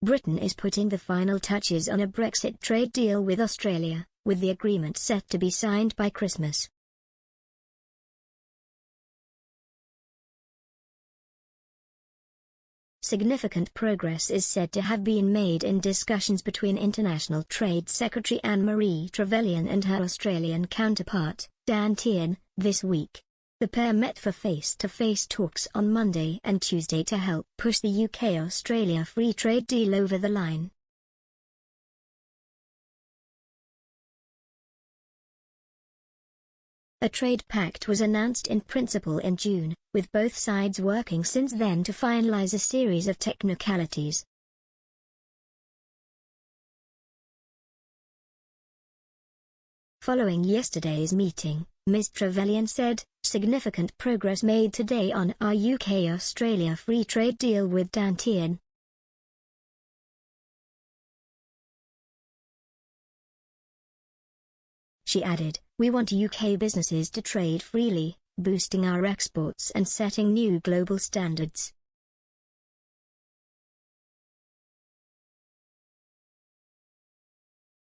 Britain is putting the final touches on a Brexit trade deal with Australia, with the agreement set to be signed by Christmas. Significant progress is said to have been made in discussions between International Trade Secretary Anne-Marie Trevelyan and her Australian counterpart, Dan Tehan, this week. The pair met for face-to-face talks on Monday and Tuesday to help push the UK-Australia free trade deal over the line. A trade pact was announced in principle in June, with both sides working since then to finalise a series of technicalities. Following yesterday's meeting, Ms. Trevelyan said, "Significant progress made today on our UK-Australia free trade deal with Dan Tehan." She added, "We want UK businesses to trade freely, boosting our exports and setting new global standards."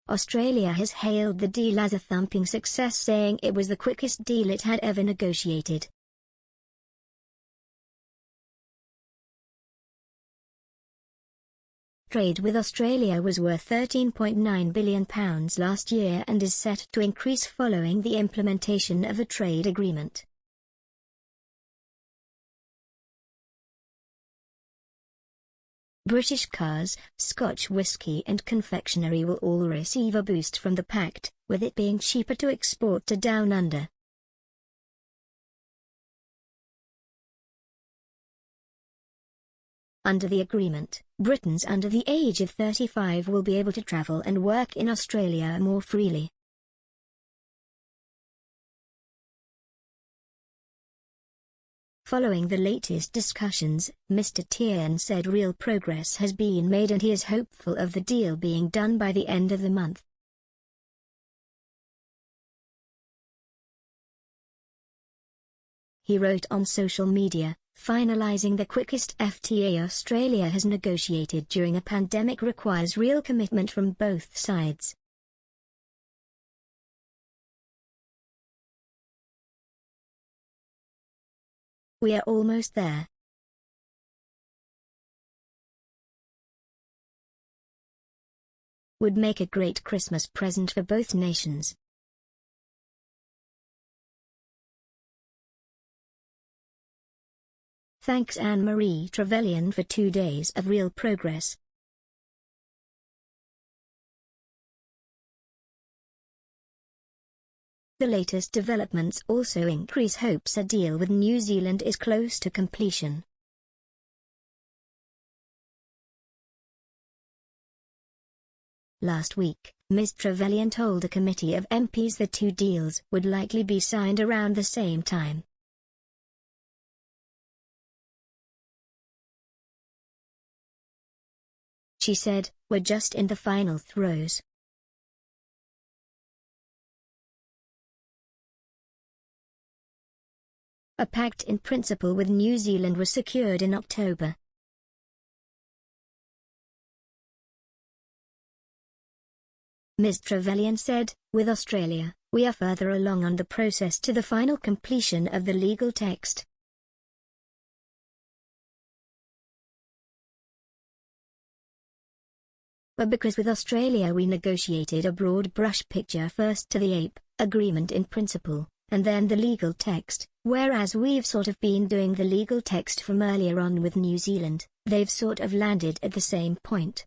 Australia has hailed the deal as a thumping success, saying it was the quickest deal it had ever negotiated. Trade with Australia was worth £13.9 billion last year and is set to increase following the implementation of a trade agreement. British cars, Scotch whisky and confectionery will all receive a boost from the pact, with it being cheaper to export to Down Under. Under the agreement, Britons under the age of 35 will be able to travel and work in Australia more freely. Following the latest discussions, Mr. Tehan said real progress has been made and he is hopeful of the deal being done by the end of the month. He wrote on social media, "Finalizing the quickest FTA Australia has negotiated during a pandemic requires real commitment from both sides." "We are almost there. Would make a great Christmas present for both nations." Thanks Anne-Marie Trevelyan for 2 days of real progress. The latest developments also increase hopes a deal with New Zealand is close to completion. Last week, Ms. Trevelyan told a committee of MPs the two deals would likely be signed around the same time. She said, "We're just in the final throes." A pact in principle with New Zealand was secured in October. Ms. Trevelyan said, "With Australia, we are further along on the process to the final completion of the legal text. But because with Australia we negotiated a broad brush picture first to the APE, agreement in principle, and then the legal text, whereas we've sort of been doing the legal text from earlier on with New Zealand, they've sort of landed at the same point."